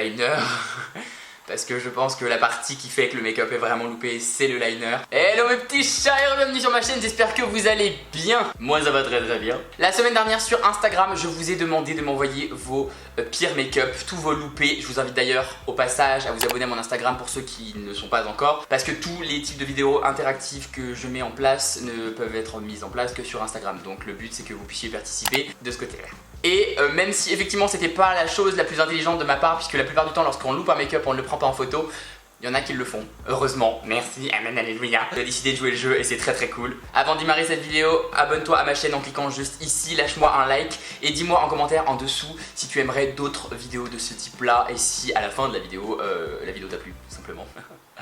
liner. Parce que je pense que la partie qui fait que le make-up est vraiment loupé, c'est le liner. Hello mes petits chats et bienvenue sur ma chaîne, j'espère que vous allez bien. Moi ça va très bien. La semaine dernière sur Instagram, je vous ai demandé de m'envoyer vos pires make-up, tous vos loupés. Je vous invite d'ailleurs au passage à vous abonner à mon Instagram pour ceux qui ne sont pas encore. Parce que tous les types de vidéos interactives que je mets en place ne peuvent être mises en place que sur Instagram. Donc le but c'est que vous puissiez participer de ce côté-là. Et même si effectivement c'était pas la chose la plus intelligente de ma part, puisque la plupart du temps lorsqu'on loupe un make-up on ne le prend pas en photo, il y en a qui le font. Heureusement, merci, amen, alléluia. J'ai décidé de jouer le jeu et c'est très cool. Avant de démarrer cette vidéo, abonne-toi à ma chaîne en cliquant juste ici, lâche-moi un like et dis-moi en commentaire en dessous si tu aimerais d'autres vidéos de ce type là et si à la fin de la vidéo t'a plu, tout simplement.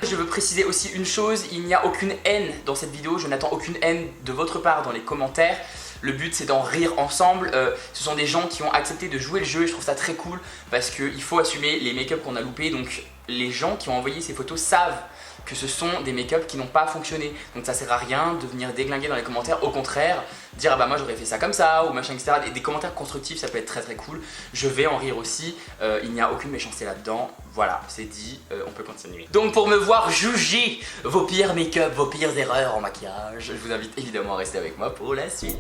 Je veux préciser aussi une chose, il n'y a aucune haine dans cette vidéo, je n'attends aucune haine de votre part dans les commentaires. Le but c'est d'en rire ensemble, ce sont des gens qui ont accepté de jouer le jeu et je trouve ça très cool parce qu'il faut assumer les make-up qu'on a loupés, donc les gens qui ont envoyé ces photos savent que ce sont des make-up qui n'ont pas fonctionné. Donc ça sert à rien de venir déglinguer dans les commentaires, au contraire, dire ah bah moi j'aurais fait ça comme ça ou machin etc. Et des commentaires constructifs ça peut être très cool, je vais en rire aussi, il n'y a aucune méchanceté là-dedans, voilà c'est dit, on peut continuer. Donc pour me voir juger vos pires make-up, vos pires erreurs en maquillage, je vous invite évidemment à rester avec moi pour la suite.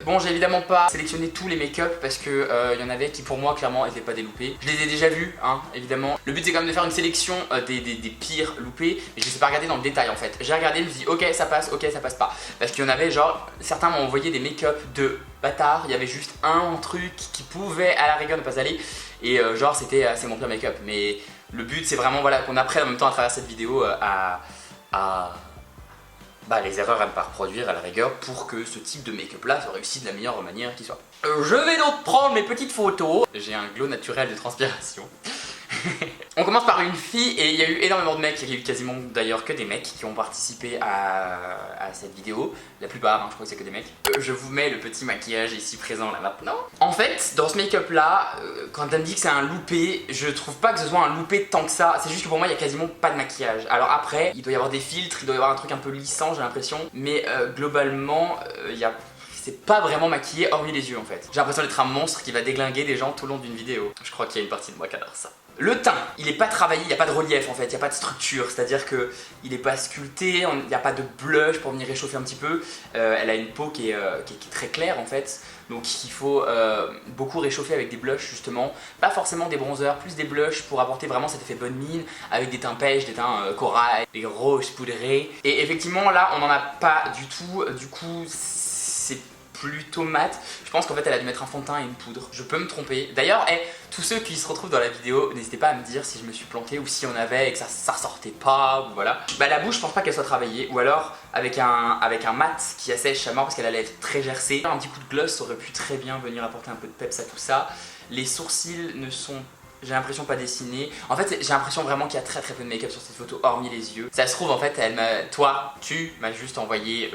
Bon, j'ai évidemment pas sélectionné tous les make-up parce que y en avait qui pour moi clairement étaient pas des loupés. Je les ai déjà vus, hein, évidemment. Le but c'est quand même de faire une sélection des pires loupés, mais je les ai pas regardés dans le détail en fait. J'ai regardé, je me suis dit ok ça passe pas. Parce qu'il y en avait genre, certains m'ont envoyé des make-up de bâtard, il y avait juste un truc qui pouvait à la rigueur ne pas aller. Et genre c'est mon pire make-up. Mais le but c'est vraiment voilà, qu'on apprenne en même temps à travers cette vidéo les erreurs à ne pas reproduire à la rigueur pour que ce type de make-up là se réussisse de la meilleure manière qui soit. Je vais donc prendre mes petites photos. J'ai un glow naturel de transpiration. On commence par une fille et il y a eu énormément de mecs, il y a eu quasiment d'ailleurs que des mecs qui ont participé à cette vidéo. La plupart, hein, je crois que c'est que des mecs. Je vous mets le petit maquillage ici présent là maintenant. En fait, dans ce make-up là, quand elle me dit que c'est un loupé, je trouve pas que ce soit un loupé tant que ça. C'est juste que pour moi il y a quasiment pas de maquillage. Alors après, il doit y avoir des filtres, il doit y avoir un truc un peu lissant j'ai l'impression. Mais globalement, c'est pas vraiment maquillé hormis les yeux en fait. J'ai l'impression d'être un monstre qui va déglinguer des gens tout le long d'une vidéo. Je crois qu'il y a une partie de moi qui adore ça. Le teint, il est pas travaillé, il n'y a pas de relief en fait, il n'y a pas de structure, c'est-à-dire que il est pas sculpté, il n'y a pas de blush pour venir réchauffer un petit peu. Elle a une peau qui est très claire en fait, donc il faut beaucoup réchauffer avec des blushs justement, pas forcément des bronzers, plus des blushs pour apporter vraiment cet effet bonne mine, avec des teints pêche, des teints corail, des roses poudrés. Et effectivement là on n'en a pas du tout, du coup c'est plutôt mat. Je pense qu'en fait elle a dû mettre un fond de teint et une poudre. Je peux me tromper. D'ailleurs, tous ceux qui se retrouvent dans la vidéo, n'hésitez pas à me dire si je me suis planté ou si on avait et que ça ressortait pas ou voilà. La bouche, je pense pas qu'elle soit travaillée ou alors avec un mat qui assèche à mort parce qu'elle allait être très gercée. Un petit coup de gloss aurait pu très bien venir apporter un peu de peps à tout ça. Les sourcils ne sont, j'ai l'impression, pas dessinés. En fait, j'ai l'impression vraiment qu'il y a très peu de make-up sur cette photo, hormis les yeux. Ça se trouve, en fait, tu m'as juste envoyé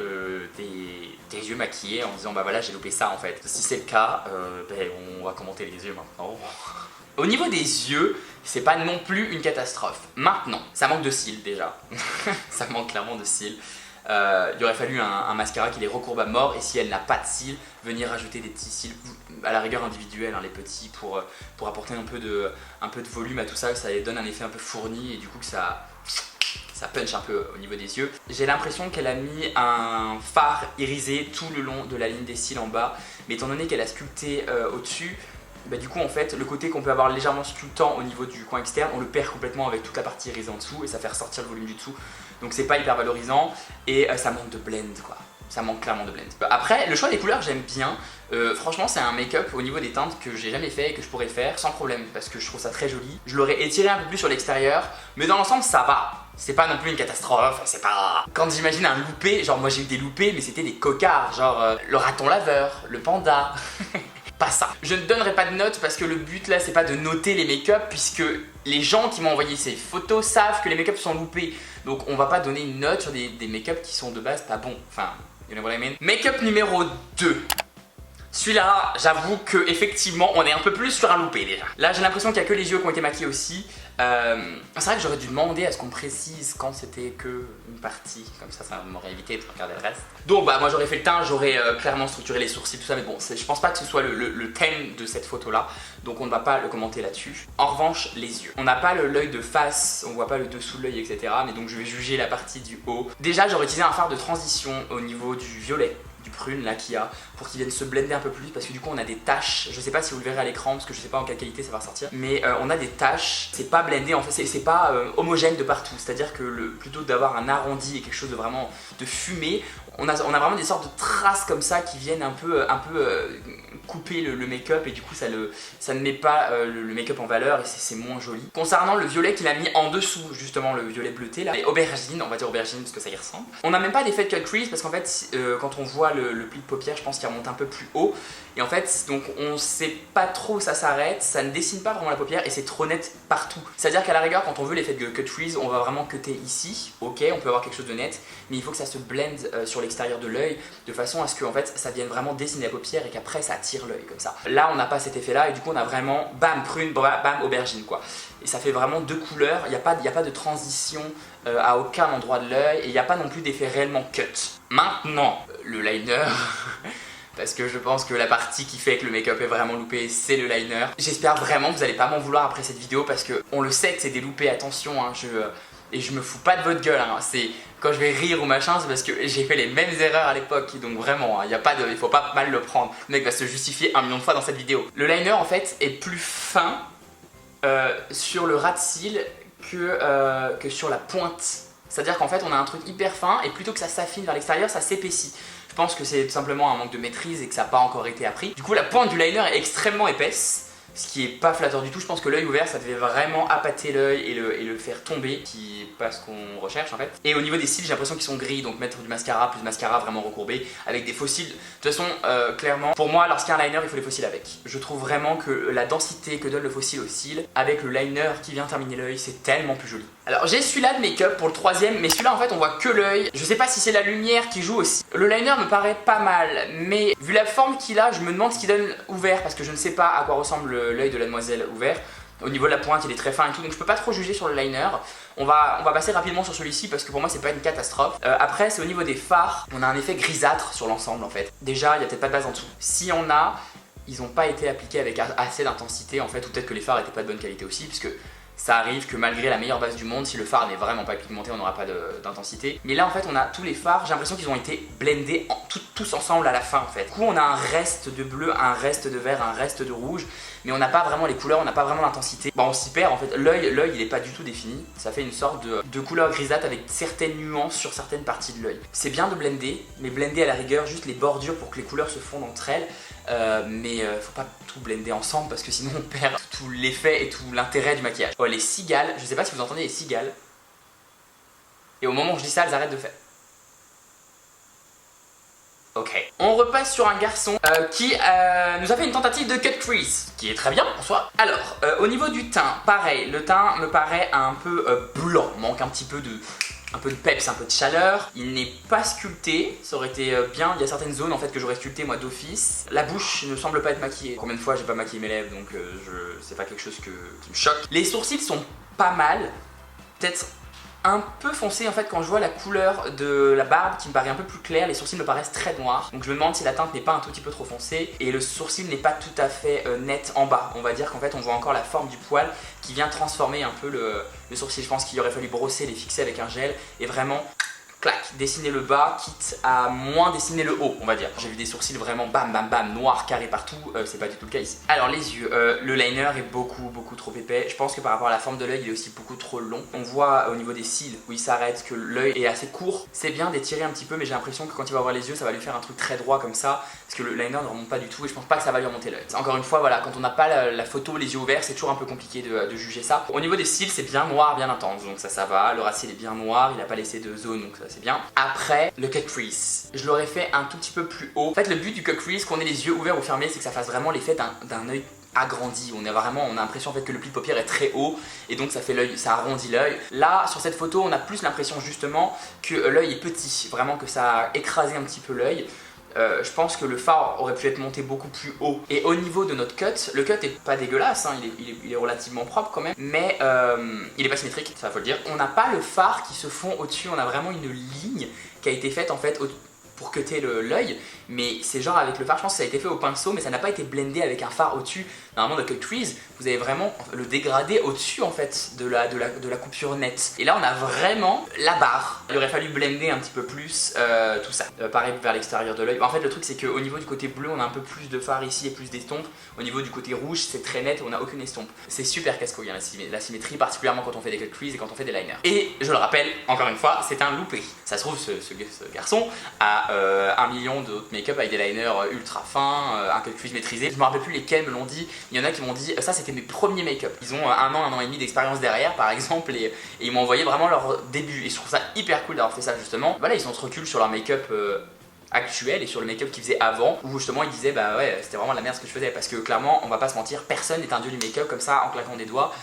tes yeux maquillés en disant bah voilà, j'ai loupé ça en fait. Si c'est le cas, on va commenter les yeux maintenant. Au niveau des yeux, c'est pas non plus une catastrophe. Maintenant, ça manque de cils déjà. Ça manque clairement de cils. Il aurait fallu un mascara qui les recourbe à mort et si elle n'a pas de cils, venir ajouter des petits cils à la rigueur individuels, hein, les petits pour apporter un peu de volume à tout ça, que ça donne un effet un peu fourni et du coup que ça punch un peu au niveau des yeux. J'ai l'impression qu'elle a mis un fard irisé tout le long de la ligne des cils en bas, mais étant donné qu'elle a sculpté au-dessus, du coup en fait le côté qu'on peut avoir légèrement sculptant au niveau du coin externe, on le perd complètement avec toute la partie irisée en dessous et ça fait ressortir le volume du dessous. Donc c'est pas hyper valorisant et ça manque de blend quoi. Ça manque clairement de blend. Après, le choix des couleurs j'aime bien. Franchement c'est un make-up au niveau des teintes que j'ai jamais fait et que je pourrais faire sans problème parce que je trouve ça très joli. Je l'aurais étiré un peu plus sur l'extérieur, mais dans l'ensemble ça va. C'est pas non plus une catastrophe, c'est pas... Quand j'imagine un loupé, genre moi j'ai eu des loupés mais c'était des cocards, genre le raton laveur, le panda... Pas ça. Je ne donnerai pas de notes parce que le but là c'est pas de noter les make-up puisque les gens qui m'ont envoyé ces photos savent que les make-up sont loupés. Donc on va pas donner une note sur des make-up qui sont de base pas bons. Enfin, you know what I mean. Make-up numéro 2. Celui-là, j'avoue que effectivement, on est un peu plus sur un loupé déjà. Là, j'ai l'impression qu'il n'y a que les yeux qui ont été maquillés aussi. C'est vrai que j'aurais dû demander à ce qu'on précise quand c'était que une partie, comme ça m'aurait évité de regarder le reste. Donc bah moi j'aurais fait le teint, j'aurais clairement structuré les sourcils, tout ça, mais bon, je pense pas que ce soit le thème de cette photo là, donc on ne va pas le commenter là-dessus. En revanche, les yeux. On n'a pas l'œil de face, on voit pas le dessous de l'œil, etc. Mais donc je vais juger la partie du haut. Déjà j'aurais utilisé un fard de transition au niveau du violet, du prune là qu'il y a, pour qu'ils viennent se blender un peu plus, parce que du coup on a des taches, je sais pas si vous le verrez à l'écran parce que je sais pas en quelle qualité ça va ressortir, mais on a des taches, c'est pas blendé en fait, c'est pas homogène de partout, c'est à dire que plutôt d'avoir un arrondi et quelque chose de vraiment de fumé, on a vraiment des sortes de traces comme ça qui viennent un peu couper le make-up, et du coup ça ne met pas le make-up en valeur et c'est moins joli. Concernant le violet qu'il a mis en dessous, justement le violet bleuté là, les aubergines, on va dire aubergine parce que ça y ressemble. On n'a même pas d'effet de cut crease parce qu'en fait quand on voit le pli de paupière, je pense qu'il remonte un peu plus haut, et en fait donc on sait pas trop où ça s'arrête, ça ne dessine pas vraiment la paupière et c'est trop net partout. C'est à dire qu'à la rigueur quand on veut l'effet de cut crease, on va vraiment cutter ici, ok, on peut avoir quelque chose de net, mais il faut que ça se blende sur l'extérieur de l'œil de façon à ce que en fait ça vienne vraiment dessiner la paupière et qu'après ça attire l'œil comme ça. Là on n'a pas cet effet là et du coup on a vraiment bam prune, bam aubergine quoi. Et ça fait vraiment deux couleurs, il n'y a pas de transition à aucun endroit de l'œil et il n'y a pas non plus d'effet réellement cut. Maintenant, le liner, parce que je pense que la partie qui fait que le make-up est vraiment loupé, c'est le liner. J'espère vraiment que vous n'allez pas m'en vouloir après cette vidéo parce que on le sait que c'est des loupés, attention, hein, et je me fous pas de votre gueule, hein, c'est quand je vais rire ou machin, c'est parce que j'ai fait les mêmes erreurs à l'époque, donc vraiment, hein, il faut pas mal le prendre. Le mec va se justifier 1 million de fois dans cette vidéo. Le liner en fait est plus fin sur le ras de cils que sur la pointe. C'est-à-dire qu'en fait on a un truc hyper fin et plutôt que ça s'affine vers l'extérieur, ça s'épaissit. Je pense que c'est tout simplement un manque de maîtrise et que ça n'a pas encore été appris. Du coup la pointe du liner est extrêmement épaisse, ce qui est pas flatteur du tout. Je pense que l'œil ouvert ça devait vraiment appâter l'œil et le faire tomber, qui est pas ce qu'on recherche en fait. Et au niveau des cils j'ai l'impression qu'ils sont gris, donc mettre du mascara plus mascara vraiment recourbé avec des faux cils. De toute façon clairement pour moi lorsqu'il y a un liner il faut les faux cils avec. Je trouve vraiment que la densité que donne le faux cil au cil avec le liner qui vient terminer l'œil c'est tellement plus joli. Alors j'ai celui-là de make-up pour le troisième, mais celui-là en fait on voit que l'œil. Je sais pas si c'est la lumière qui joue aussi. Le liner me paraît pas mal, mais vu la forme qu'il a, je me demande ce qu'il donne ouvert parce que je ne sais pas à quoi ressemble l'œil de la demoiselle ouvert. Au niveau de la pointe il est très fin et tout, donc je peux pas trop juger sur le liner. On va passer rapidement sur celui-ci parce que pour moi c'est pas une catastrophe. Après c'est au niveau des fards, on a un effet grisâtre sur l'ensemble en fait. Déjà il y a peut-être pas de base en dessous. Si on a, ils n'ont pas été appliqués avec assez d'intensité en fait, ou peut-être que les fards étaient pas de bonne qualité aussi, puisque ça arrive que malgré la meilleure base du monde, si le fard n'est vraiment pas pigmenté, on n'aura pas d'intensité. Mais là en fait on a tous les fards, j'ai l'impression qu'ils ont été blendés tous ensemble à la fin en fait. Du coup on a un reste de bleu, un reste de vert, un reste de rouge, mais on n'a pas vraiment les couleurs, on n'a pas vraiment l'intensité. Bon on s'y perd en fait, l'œil il est pas du tout défini, ça fait une sorte de couleur grisâtre avec certaines nuances sur certaines parties de l'œil. C'est bien de blender, mais blender à la rigueur juste les bordures pour que les couleurs se fondent entre elles. Mais faut pas tout blender ensemble parce que sinon on perd tout l'effet et tout l'intérêt du maquillage. Oh, les cigales, je sais pas si vous entendez les cigales. Et au moment où je dis ça, elles arrêtent de faire. Ok. On repasse sur un garçon qui nous a fait une tentative de cut crease, qui est très bien en soi. Alors, au niveau du teint, pareil, le teint me paraît un peu blanc, manque un petit peu de peps, un peu de chaleur. Il n'est pas sculpté, ça aurait été bien. Il y a certaines zones en fait que j'aurais sculpté moi d'office. La bouche ne semble pas être maquillée. Combien de fois j'ai pas maquillé mes lèvres, donc c'est pas quelque chose qui me choque. Les sourcils sont pas mal, peut-être un peu foncé en fait quand je vois la couleur de la barbe qui me paraît un peu plus claire. Les sourcils me paraissent très noirs, donc je me demande si la teinte n'est pas un tout petit peu trop foncée et le sourcil n'est pas tout à fait net en bas. On va dire qu'en fait on voit encore la forme du poil qui vient transformer un peu le sourcil. Je pense qu'il aurait fallu brosser, les fixer avec un gel et vraiment clac, dessiner le bas, quitte à moins dessiner le haut, on va dire. J'ai vu des sourcils vraiment bam bam bam, noirs, carrés partout, c'est pas du tout le cas ici. Alors les yeux, le liner est beaucoup trop épais. Je pense que par rapport à la forme de l'œil, il est aussi beaucoup trop long. On voit au niveau des cils où il s'arrête que l'œil est assez court. C'est bien d'étirer un petit peu, mais j'ai l'impression que quand il va voir les yeux, ça va lui faire un truc très droit comme ça, parce que le liner ne remonte pas du tout et je pense pas que ça va lui remonter l'œil. Encore une fois, voilà, quand on n'a pas la photo, les yeux ouverts, c'est toujours un peu compliqué de juger ça. Au niveau des cils, c'est bien noir, bien intense, donc ça va. Le ras de cils est bien noir, il n'a pas laissé de zone, donc ça c'est bien. Après, le cut crease, je l'aurais fait un tout petit peu plus haut. En fait, le but du cut crease, qu'on ait les yeux ouverts ou fermés, c'est que ça fasse vraiment l'effet d'un œil agrandi. On a l'impression en fait que le pli de paupière est très haut et donc ça fait l'œil, ça arrondit l'œil. Là, sur cette photo, on a plus l'impression justement que l'œil est petit, vraiment que ça a écrasé un petit peu l'œil. je pense que le phare aurait pu être monté beaucoup plus haut. Et au niveau de notre cut, le cut est pas dégueulasse, hein, il est relativement propre quand même, mais il est pas symétrique, ça faut le dire. On n'a pas le phare qui se fond au-dessus, on a vraiment une ligne qui a été faite en fait pour cutter l'œil, mais c'est genre avec le phare, je pense que ça a été fait au pinceau, mais ça n'a pas été blendé avec un phare au-dessus. Normalement, dans Cut Crease, vous avez vraiment le dégradé au-dessus en fait de la coupure nette. Et là, on a vraiment la barre. Il aurait fallu blender un petit peu plus tout ça. Pareil vers l'extérieur de l'œil. En fait, le truc, c'est qu'au niveau du côté bleu, on a un peu plus de phare ici et plus d'estompes. Au niveau du côté rouge, c'est très net et on n'a aucune estompe. C'est super casse-couille, hein, la symétrie, particulièrement quand on fait des Cut Crease et quand on fait des liners. Et je le rappelle, encore une fois, c'est un loupé. Ça se trouve, ce garçon a 1 million d'autres make-up avec des liners ultra fins, un Cut Crease maîtrisé. Je me rappelle plus lesquels me l'ont dit. Il y en a qui m'ont dit ça c'était mes premiers make-up. Ils ont un an et demi d'expérience derrière par exemple et ils m'ont envoyé vraiment leur début. Et je trouve ça hyper cool d'avoir fait ça justement. Voilà, ils ont ce recul sur leur make-up actuel et sur le make-up qu'ils faisaient avant où justement ils disaient bah ouais c'était vraiment la merde ce que je faisais parce que clairement on va pas se mentir, personne n'est un dieu du make-up comme ça en claquant des doigts.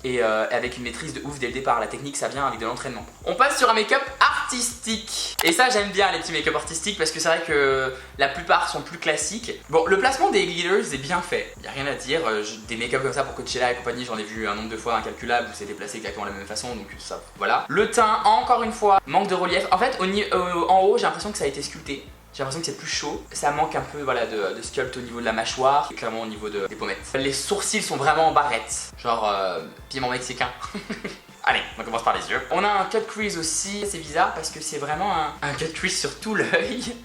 Et avec une maîtrise de ouf dès le départ, la technique ça vient avec de l'entraînement. On passe sur un make-up artistique. Et ça j'aime bien les petits make-up artistiques parce que c'est vrai que la plupart sont plus classiques. Bon, le placement des glitters est bien fait, y a rien à dire. Des make-up comme ça pour Coachella et compagnie, j'en ai vu un nombre de fois incalculable où c'était placé exactement de la même façon, donc ça voilà. Le teint, encore une fois, manque de relief. En fait en haut j'ai l'impression que ça a été sculpté. J'ai l'impression que c'est plus chaud, ça manque un peu voilà, de sculpt au niveau de la mâchoire et clairement au niveau des pommettes. Les sourcils sont vraiment en barrette, genre piment mexicain. Allez, on commence par les yeux. On a un cut crease aussi, c'est bizarre parce que c'est vraiment un cut crease sur tout l'œil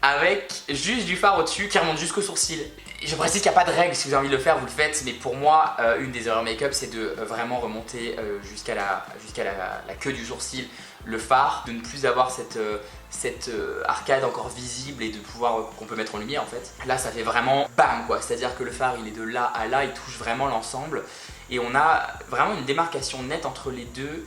avec juste du fard au-dessus qui remonte jusqu'au sourcil. Je précise qu'il n'y a pas de règle, si vous avez envie de le faire, vous le faites, mais pour moi, une des erreurs make-up, c'est de vraiment remonter jusqu'à la queue du sourcil, le fard, de ne plus avoir cette arcade encore visible et de pouvoir qu'on peut mettre en lumière en fait. Là, ça fait vraiment bam quoi, c'est-à-dire que le fard, il est de là à là, il touche vraiment l'ensemble et on a vraiment une démarcation nette entre les deux.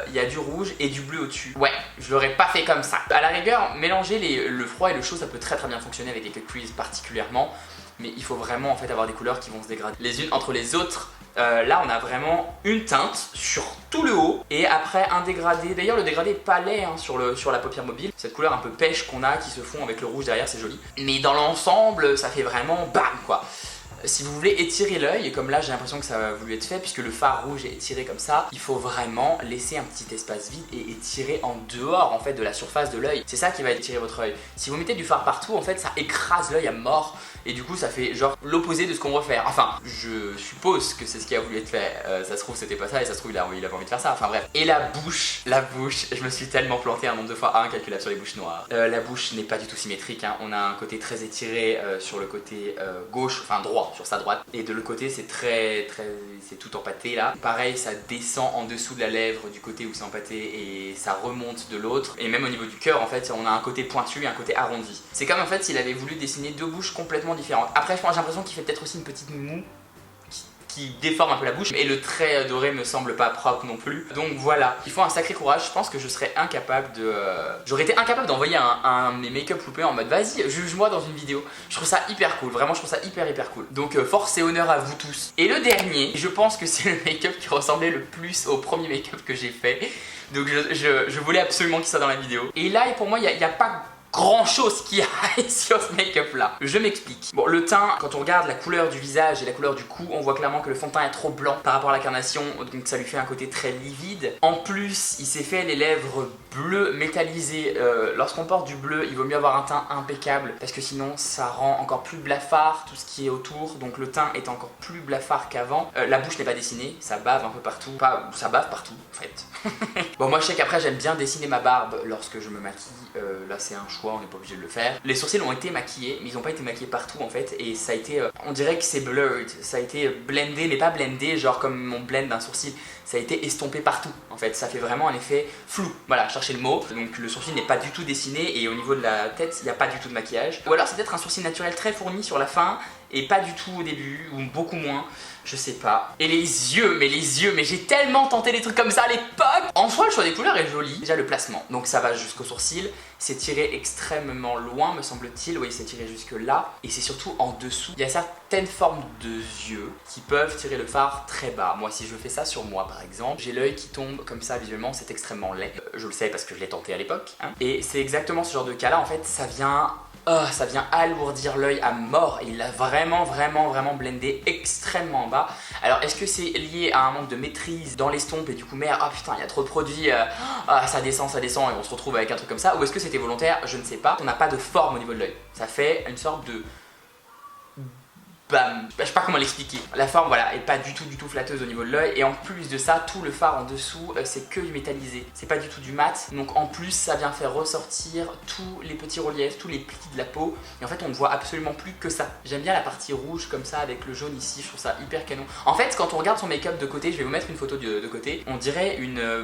Il y a du rouge et du bleu au-dessus. Ouais, je l'aurais pas fait comme ça. À la rigueur, mélanger le froid et le chaud, ça peut très bien fonctionner avec les cut crease particulièrement. Mais il faut vraiment en fait avoir des couleurs qui vont se dégrader les unes entre les autres. Là on a vraiment une teinte sur tout le haut et après un dégradé. D'ailleurs le dégradé est pas laid hein, sur la paupière mobile. Cette couleur un peu pêche qu'on a qui se fond avec le rouge derrière, c'est joli. Mais dans l'ensemble ça fait vraiment bam quoi. Si vous voulez étirer l'œil, comme là j'ai l'impression que ça a voulu être fait puisque le fard rouge est étiré comme ça, il faut vraiment laisser un petit espace vide et étirer en dehors en fait de la surface de l'œil. C'est ça qui va étirer votre œil. Si vous mettez du fard partout en fait ça écrase l'œil à mort et du coup ça fait genre l'opposé de ce qu'on veut faire. Enfin je suppose que c'est ce qui a voulu être fait, ça se trouve c'était pas ça et ça se trouve il avait envie de faire ça, enfin bref. Et la bouche, je me suis tellement planté un nombre de fois incalculable sur les bouches noires. La bouche n'est pas du tout symétrique, hein. On a un côté très étiré sur le côté gauche, enfin droit sur sa droite et de l'autre côté c'est tout empâté là. Pareil ça descend en dessous de la lèvre du côté où c'est empâté et ça remonte de l'autre et même au niveau du cœur en fait on a un côté pointu et un côté arrondi. C'est comme en fait s'il avait voulu dessiner deux bouches complètement différentes. Après j'ai l'impression qu'il fait peut-être aussi une petite moue qui déforme un peu la bouche et le trait doré me semble pas propre non plus. Donc voilà, il faut un sacré courage. Je pense que je serais incapable de... J'aurais été incapable d'envoyer un de mes make-up loupés en mode vas-y juge-moi dans une vidéo. Je trouve ça hyper cool, vraiment je trouve ça hyper cool. Donc force et honneur à vous tous. Et le dernier, je pense que c'est le make-up qui ressemblait le plus au premier make-up que j'ai fait. Donc je voulais absolument qu'il soit dans la vidéo. Et là pour moi il n'y a pas grand chose qui aille sur ce make-up là. Je m'explique. Bon, le teint, quand on regarde la couleur du visage et la couleur du cou, on voit clairement que le fond de teint est trop blanc par rapport à la carnation, donc ça lui fait un côté très livide. En plus, il s'est fait les lèvres bleues métallisées. Lorsqu'on porte du bleu, il vaut mieux avoir un teint impeccable parce que sinon ça rend encore plus blafard tout ce qui est autour, donc le teint est encore plus blafard qu'avant. La bouche n'est pas dessinée, ça bave un peu partout. Ça bave partout en fait. Bon, moi je sais qu'après j'aime bien dessiner ma barbe lorsque je me maquille. Là c'est un choix, on n'est pas obligé de le faire. Les sourcils ont été maquillés, mais ils n'ont pas été maquillés partout en fait. Et ça a été, on dirait que c'est blurred, ça a été blendé, mais pas blendé genre comme on blende d'un sourcil. Ça a été estompé partout en fait, ça fait vraiment un effet flou. Voilà, cherchez le mot. Donc le sourcil n'est pas du tout dessiné et au niveau de la tête, il n'y a pas du tout de maquillage. Ou alors c'est peut-être un sourcil naturel très fourni sur la fin et pas du tout au début, ou beaucoup moins. Je sais pas. Et les yeux, mais j'ai tellement tenté des trucs comme ça à l'époque. En soi, le choix des couleurs est joli. Déjà le placement, donc ça va jusqu'au sourcil. C'est tiré extrêmement loin, me semble-t-il. Oui, c'est tiré jusque là. Et c'est surtout en dessous. Il y a certaines formes de yeux qui peuvent tirer le fard très bas. Moi, si je fais ça sur moi, par exemple, j'ai l'œil qui tombe comme ça visuellement, c'est extrêmement laid. Je le sais parce que je l'ai tenté à l'époque. Hein. Et c'est exactement ce genre de cas-là, en fait, ça vient Oh, ça vient alourdir l'œil à mort et il l'a vraiment blendé extrêmement bas. Alors est-ce que c'est lié à un manque de maîtrise dans l'estompe et du coup merde, oh putain il y a trop de produits, ça descend et on se retrouve avec un truc comme ça, ou est-ce que c'était volontaire? Je ne sais pas. On n'a pas de forme au niveau de l'œil, ça fait une sorte de... Bam. Je sais pas comment l'expliquer. La forme voilà est pas du tout flatteuse au niveau de l'œil et en plus de ça tout le fard en dessous c'est que du métallisé. C'est pas du tout du mat donc en plus ça vient faire ressortir tous les petits reliefs, tous les plis de la peau et en fait on ne voit absolument plus que ça. J'aime bien la partie rouge comme ça avec le jaune ici, je trouve ça hyper canon. En fait quand on regarde son make-up de côté, je vais vous mettre une photo de côté, on dirait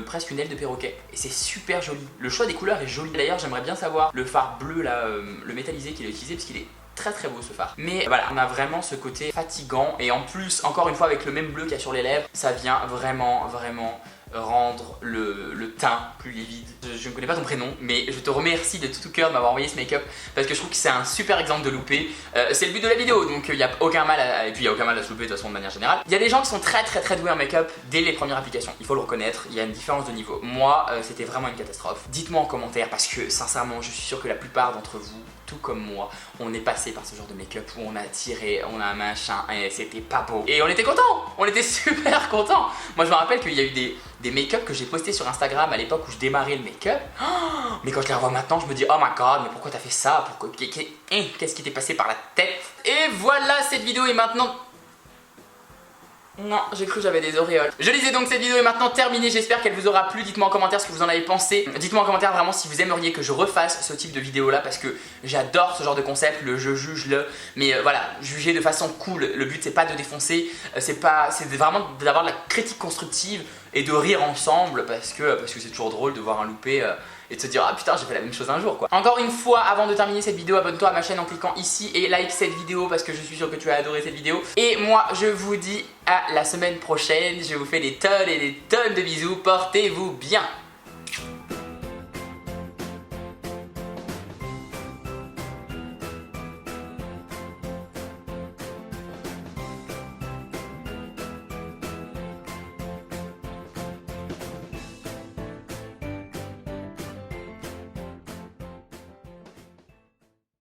presque une aile de perroquet et c'est super joli. Le choix des couleurs est joli. D'ailleurs j'aimerais bien savoir le fard bleu là, le métallisé qu'il a utilisé parce qu'il est très beau ce fard. Mais voilà, on a vraiment ce côté fatigant et en plus, encore une fois avec le même bleu qu'il y a sur les lèvres, ça vient vraiment rendre le teint plus livide. Je ne connais pas ton prénom, mais je te remercie de tout cœur de m'avoir envoyé ce make-up parce que je trouve que c'est un super exemple de loupé. C'est le but de la vidéo, donc il n'y a aucun mal à... Et puis il n'y a aucun mal à se louper de toute façon de manière générale. Il y a des gens qui sont très doués en make-up dès les premières applications, il faut le reconnaître, il y a une différence de niveau. Moi, c'était vraiment une catastrophe. Dites-moi en commentaire parce que sincèrement, je suis sûr que la plupart d'entre vous, tout comme moi, on est passé par ce genre de make-up où on a tiré, on a un machin et c'était pas beau. Et on était contents, on était super contents. Moi je me rappelle qu'il y a eu des make-up que j'ai postés sur Instagram à l'époque où je démarrais le make-up. Oh, mais quand je les revois maintenant, je me dis oh my god, mais pourquoi t'as fait ça? Qu'est-ce qui t'est passé par la tête? Et voilà, cette vidéo est maintenant... Non, j'ai cru que j'avais des auréoles. Je disais donc cette vidéo est maintenant terminée, j'espère qu'elle vous aura plu. Dites-moi en commentaire ce que vous en avez pensé. Dites-moi en commentaire vraiment si vous aimeriez que je refasse ce type de vidéo là parce que j'adore ce genre de concept, le je juge le. Mais voilà, juger de façon cool, le but c'est pas de défoncer, c'est vraiment d'avoir de la critique constructive et de rire ensemble parce que c'est toujours drôle de voir un loupé et de se dire ah putain j'ai fait la même chose un jour quoi. Encore une fois avant de terminer cette vidéo, abonne-toi à ma chaîne en cliquant ici et like cette vidéo parce que je suis sûr que tu as adoré cette vidéo. Et moi je vous dis à la semaine prochaine, je vous fais des tonnes et des tonnes de bisous, portez-vous bien.